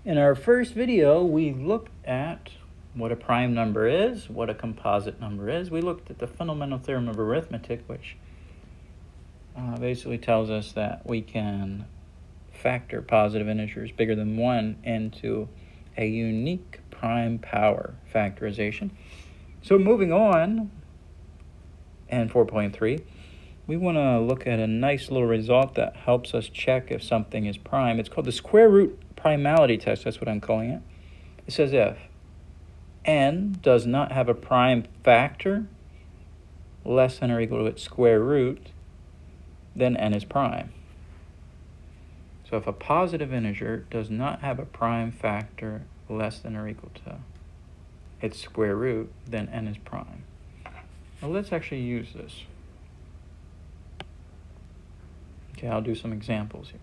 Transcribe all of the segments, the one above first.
In our first video, we looked at what a prime number is, what a composite number is. We looked at the fundamental theorem of arithmetic, which basically tells us that we can factor positive integers bigger than 1 into a unique prime power factorization. So moving on, and 4.3, we want to look at a nice little result that helps us check if something is prime. It's called the square root primality test. That's what I'm calling it. It says if n does not have a prime factor less than or equal to its square root, then n is prime. So if a positive integer does not have a prime factor less than or equal to its square root, then n is prime. Now let's actually use this. Okay, I'll do some examples here.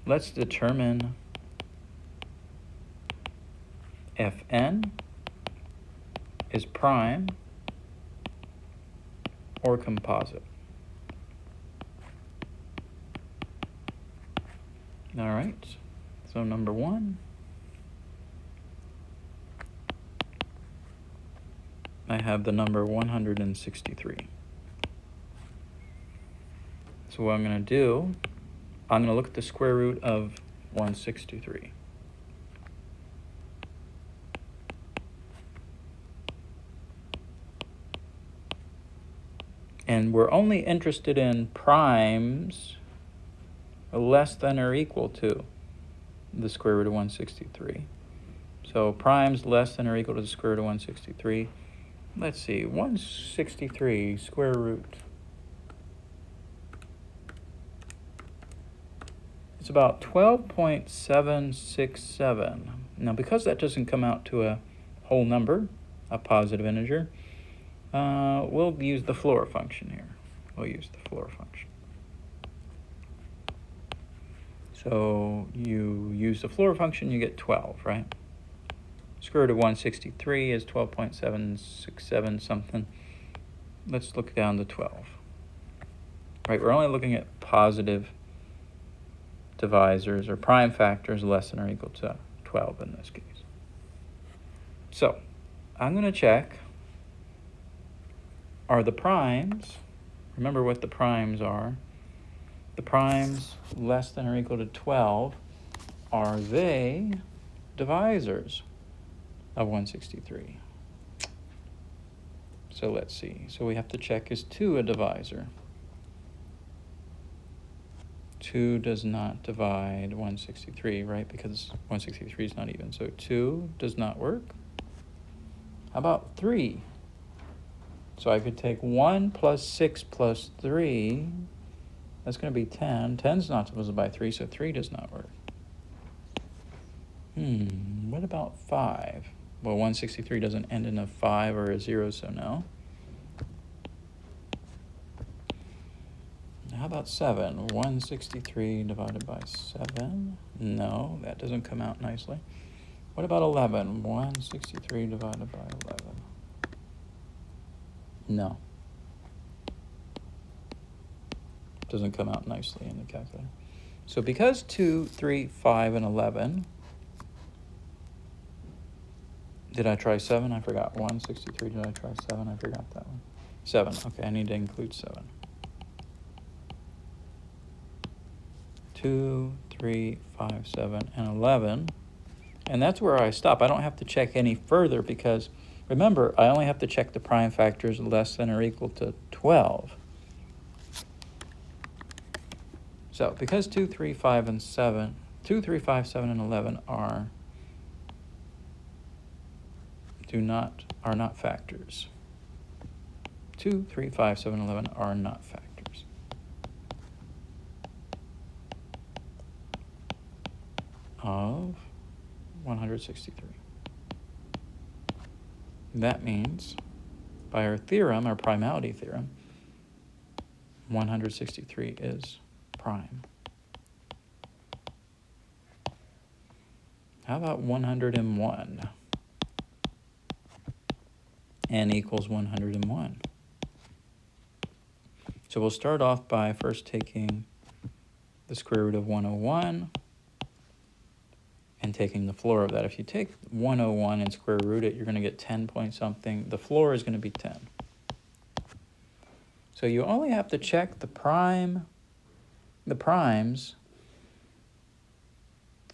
Let's determine if n is prime or composite. All right, so number one, I have the number 163. So what I'm going to do, I'm going to look at the square root of 163. And we're only interested in primes less than or equal to the square root of 163. So primes less than or equal to the square root of 163. Let's see, 163 square root. It's about 12.767. Now, because that doesn't come out to a whole number, a positive integer, we'll use the floor function here. We'll use the floor function. So you use the floor function, you get 12, right? Square root of 163 is 12.767 something. Let's look down to 12. Right, we're only looking at positive divisors or prime factors less than or equal to 12 in this case. So I'm going to check, are the primes, remember what the primes are, the primes less than or equal to 12, are they divisors of 163? So let's see. So we have to check, is 2 a divisor? 2 does not divide 163, right? Because 163 is not even. So 2 does not work. How about 3? So I could take 1 plus 6 plus 3. That's going to be 10. 10 is not divisible by 3, so 3 does not work. What about 5? Well, 163 doesn't end in a 5 or a 0, so no. How about 7? 163 divided by 7? No, that doesn't come out nicely. What about 11? 163 divided by 11? No. Doesn't come out nicely in the calculator. So because 2, 3, 5, and 11, did I try 7? I forgot. 163, did I try 7? I forgot that one. 7, okay, I need to include 7. 2, 3, 5, 7, and 11. And that's where I stop. I don't have to check any further because, remember, I only have to check the prime factors less than or equal to 12. So because 2, 3, 5, and 7, 2, 3, 5, 7, and 11 are not factors. 2, 3, 5, 7, 11 are not factors. Of 163. That means, by our theorem, our primality theorem, 163 is prime. How about 101? N equals 101. So we'll start off by first taking the square root of 101 and taking the floor of that. If you take 101 and square root it, you're going to get 10 point something. The floor is going to be 10. So you only have to check the primes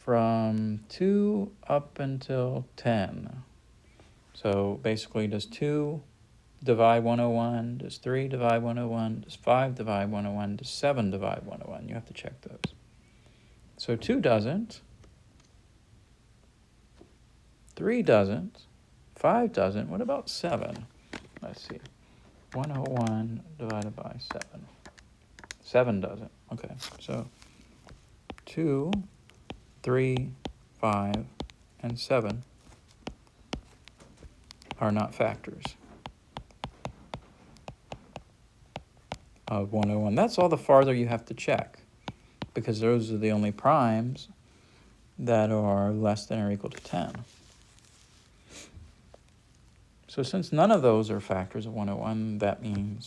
from 2 up until 10. So basically, does 2 divide 101? Does 3 divide 101? Does 5 divide 101? Does 7 divide 101? You have to check those. So 2 doesn't. 3 doesn't. 5 doesn't. What about 7? Let's see. 101 divided by 7. 7 doesn't. Okay, so 2, 3, 5, and 7 are not factors of 101. That's all the farther you have to check, because those are the only primes that are less than or equal to 10. So since none of those are factors of 101, that means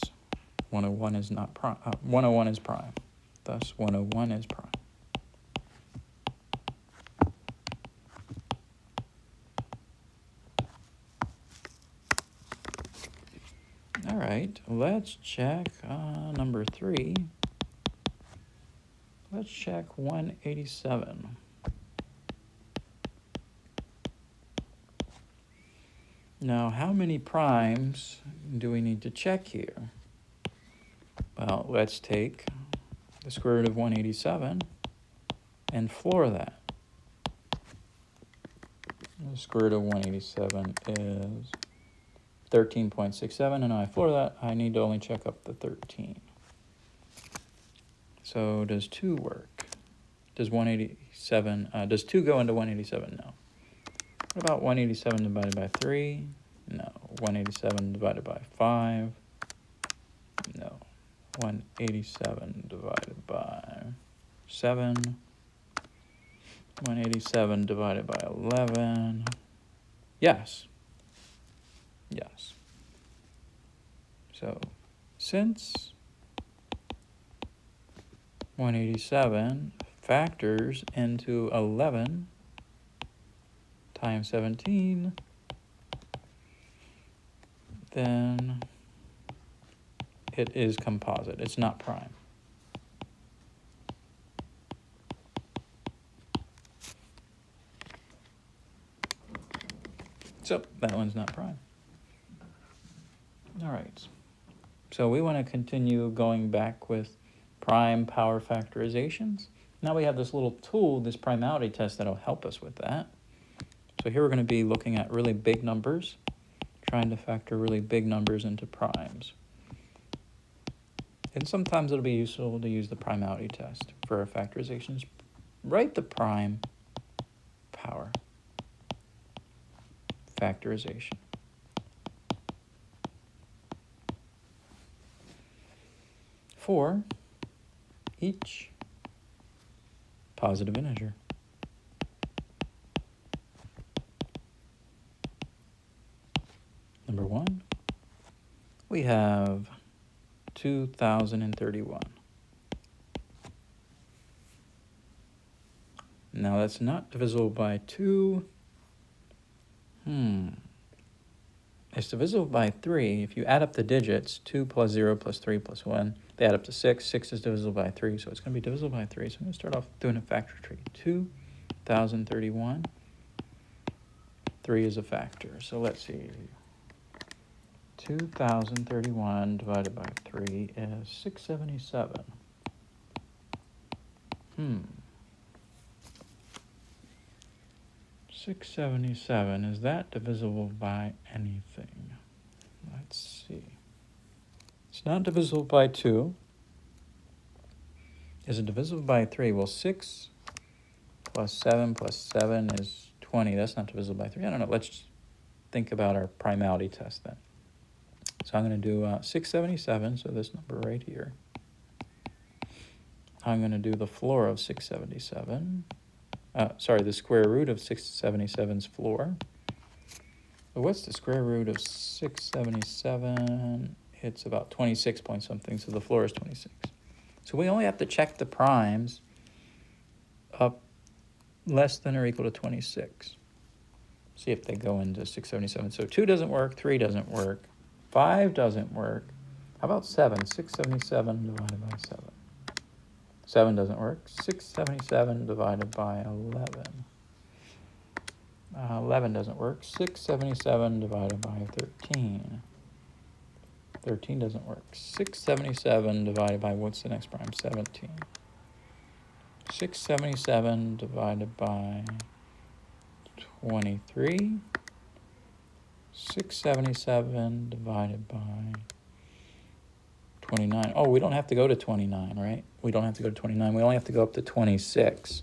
101 is not prime. 101 is prime. Thus, 101 is prime. All right, let's check number 3. Let's check 187. Now, how many primes do we need to check here? Well, let's take the square root of 187 and floor that. The square root of 187 is 13.67, and I floor that, I need to only check up the 13. So does 2 work? Does 187, does 2 go into 187? No. What about 187 divided by 3? No. 187 divided by 5? No. 187 divided by 7? 187 divided by 11? Yes. Yes. So, since 187 factors into 11 times 17, then it is composite. It's not prime. So that one's not prime. All right. So we want to continue going back with prime power factorizations. Now we have this little tool, this primality test, that'll help us with that. So here we're going to be looking at really big numbers, trying to factor really big numbers into primes. And sometimes it'll be useful to use the primality test for our factorizations. Write the prime power factorization. For each positive integer. Number 1, we have 2031. Now that's not divisible by 2. It's divisible by 3. If you add up the digits, 2 plus 0 plus 3 plus 1, they add up to 6. 6 is divisible by 3, so it's going to be divisible by 3. So I'm going to start off doing a factor tree. 2031. 3 is a factor. So let's see. 2031 divided by 3 is 677. 677, is that divisible by anything? Let's see. It's not divisible by 2. Is it divisible by 3? Well, 6 plus 7 is 20. That's not divisible by 3. I don't know. Let's just think about our primality test then. So I'm going to do 677, so this number right here. I'm going to do the floor of 677. The square root of 677's floor. So what's the square root of 677? it's about 26 point something, so the floor is 26. So we only have to check the primes up less than or equal to 26. See if they go into 677. So 2 doesn't work, 3 doesn't work, 5 doesn't work. How about 7? 677 divided by 7. 7 doesn't work. 677 divided by 11. 11 doesn't work. 677 divided by 13. 13 doesn't work. 677 divided by, what's the next prime? 17. 677 divided by 23. 677 divided by 29. Oh, we don't have to go to 29, right? We don't have to go to 29. We only have to go up to 26.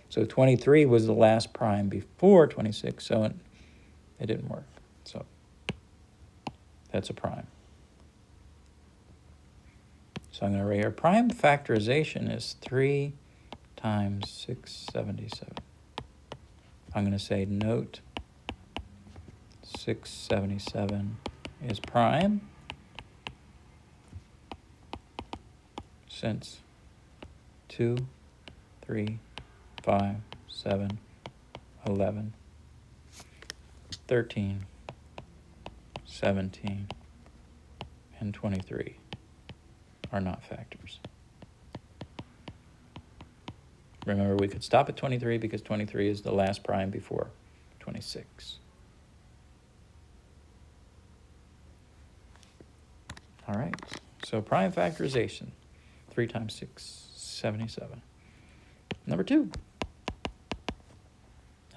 So 23 was the last prime before 26, so it didn't work. So that's a prime. So I'm going to write here, prime factorization is 3 times 677. I'm going to say note 677 is prime since 2, 3, 5, 7, 11, 13, 17, and 23 are not factors. Remember, we could stop at 23 because 23 is the last prime before 26. All right, so prime factorization, 3 times 6, 77. Number 2.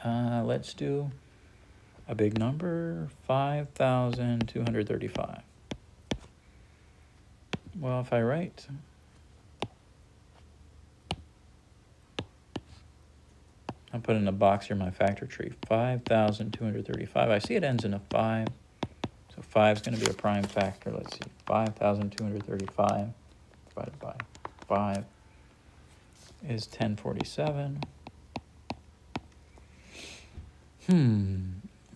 Let's do a big number, 5,235. Well, if I write I'll put in a box here my factor tree, 5,235. I see it ends in a 5, so 5 is going to be a prime factor. Let's see, 5,235 divided by 5 is 1047.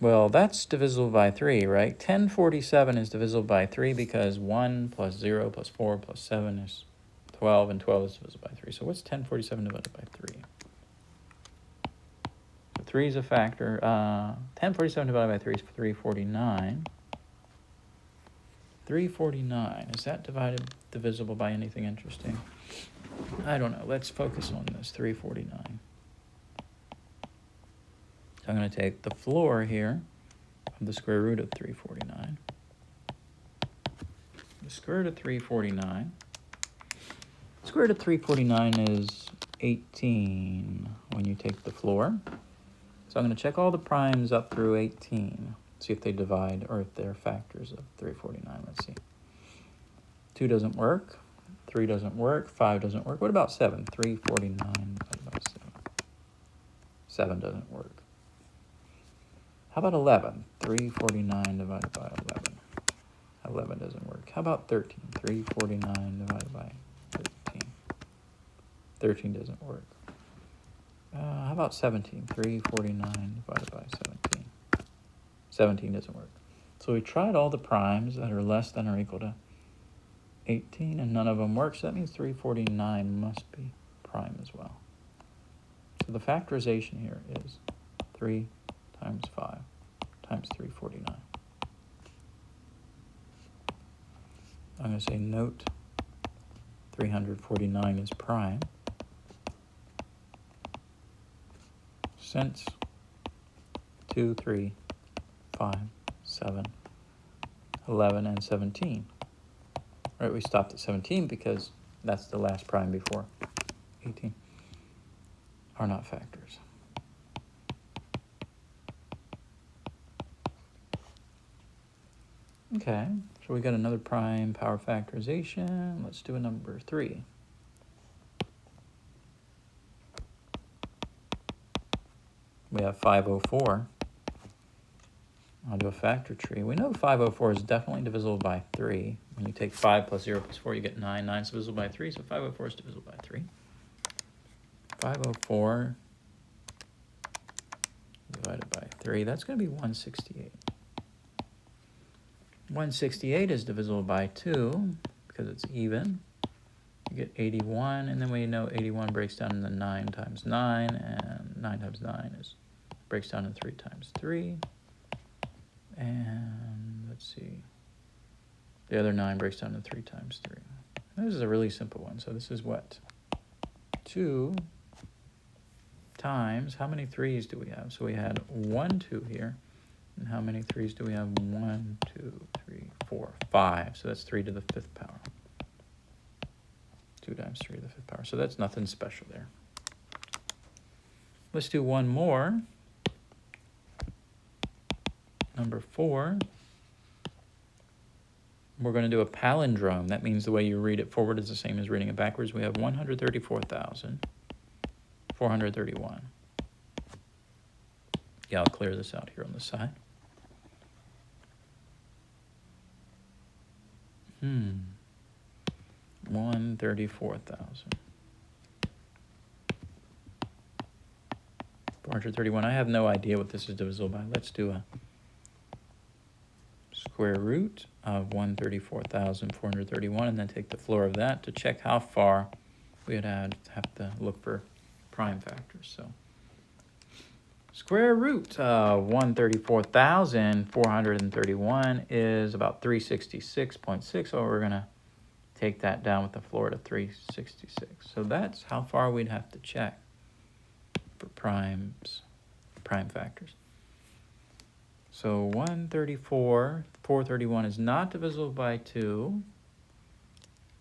Well, that's divisible by 3, right? 1047 is divisible by 3 because 1 plus 0 plus 4 plus 7 is 12, and 12 is divisible by 3. So what's 1047 divided by 3? So 3 is a factor. 1047 divided by 3 is 349. 349, is that divisible by anything interesting? I don't know. Let's focus on this, 349. So I'm going to take the floor here of the square root of 349. The square root of 349. The square root of 349 is 18 when you take the floor. So I'm going to check all the primes up through 18. See if they divide or if they're factors of 349. Let's see. 2 doesn't work. 3 doesn't work. 5 doesn't work. What about 7? 349 divided by 7. 7 doesn't work. How about 11? 349 divided by 11. 11 doesn't work. How about 13? 349 divided by 13. 13 doesn't work. How about 17? 349 divided by 17. 17 doesn't work. So we tried all the primes that are less than or equal to 18, and none of them work. So that means 349 must be prime as well. So the factorization here is 3 times 5 times 349. I'm going to say note 349 is prime since 2, 3, 5, 7, 11, and 17. Right, we stopped at 17 because that's the last prime before 18 are not factors. Okay, so we got another prime power factorization. Let's do a number 3. We have 504. I'll do a factor tree. We know 504 is definitely divisible by 3. When you take 5 plus 0 plus 4, you get 9. 9 is divisible by 3, so 504 is divisible by 3. 504 divided by 3, that's going to be 168. 168 is divisible by 2 because it's even. You get 81, and then we know 81 breaks down into 9 times 9, and 9 times 9 breaks down into 3 times 3. And let's see, the other 9 breaks down to 3 times 3. This is a really simple one. So this is what? 2 times, how many 3's do we have? So we had 1, 2 here. And how many 3's do we have? 1, 2, 3, 4, 5. So that's 3 to the 5th power. 2 times 3 to the 5th power. So that's nothing special there. Let's do one more. Number 4. We're going to do a palindrome. That means the way you read it forward is the same as reading it backwards. We have 134,431. Yeah, I'll clear this out here on the side. 134,000. 431. I have no idea what this is divisible by. Let's do a square root of 134,431, and then take the floor of that to check how far we would have to look for prime factors. So square root of 134,431 is about 366.6. So we're going to take that down with the floor to 366. So that's how far we'd have to check for prime factors. So 431 is not divisible by 2.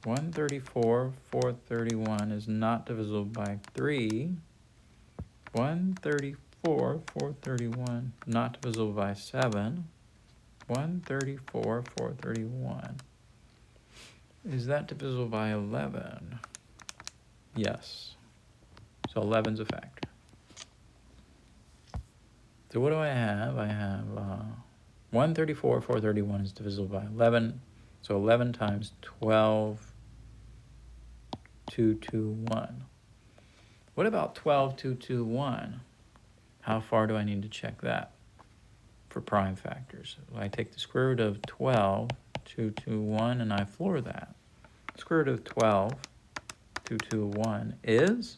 431 is not divisible by 3. 431 not divisible by 7. 431. Is that divisible by 11? Yes. So 11's a factor. So what do I have? I have 431 is divisible by 11. So 11 times 12, 221. What about 12, 221? How far do I need to check that for prime factors? I take the square root of 12, 221, and I floor that. Square root of 12, 221 is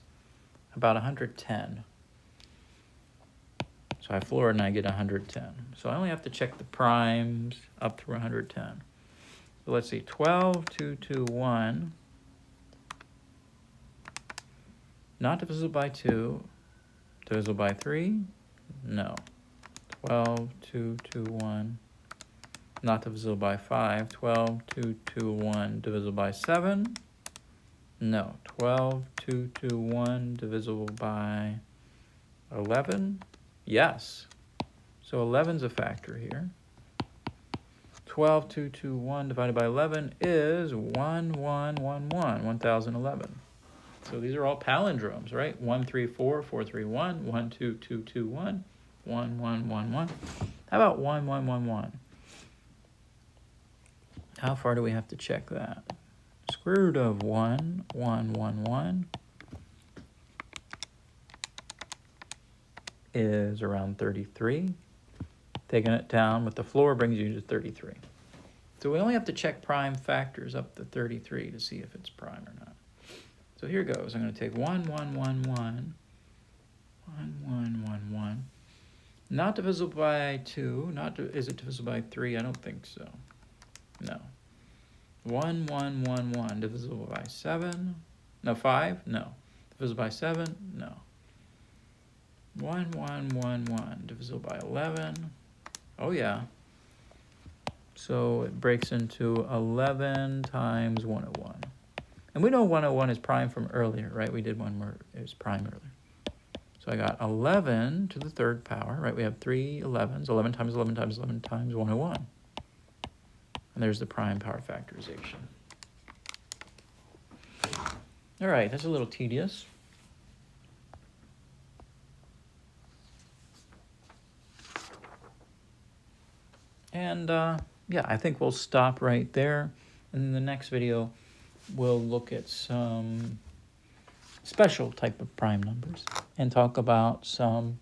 about 110. So I floor it and I get 110. So I only have to check the primes up through 110. So let's see, 12, 221, not divisible by 2, divisible by 3? No. 12, 221, not divisible by 5. 12, 221, divisible by 7? No. 12, 221, divisible by 11? Yes. So 11's a factor here. 12, 221 divided by 11 is 1011. So these are all palindromes, right? 134, 431, 12221, 1111. How about 1111? How far do we have to check that? Square root of 1111 is around 33. Taking it down with the floor brings you to 33. So we only have to check prime factors up to 33 to see if it's prime or not. So here goes. I'm going to take 1111, 1111. Not divisible by 2. Is it divisible by 3? I don't think so. No. 1111 divisible by 7. No, 5? No. Divisible by 7? No. 1111 divisible by 11. Oh, yeah. So it breaks into 11 times 101. And we know 101 is prime from earlier, right? We did one where it was prime earlier. So I got 11 to the 3rd power, right? We have 3 11s. 11 times 11 times 11 times 101. And there's the prime power factorization. All right, that's a little tedious. And yeah, I think we'll stop right there. And in the next video, we'll look at some special type of prime numbers and talk about some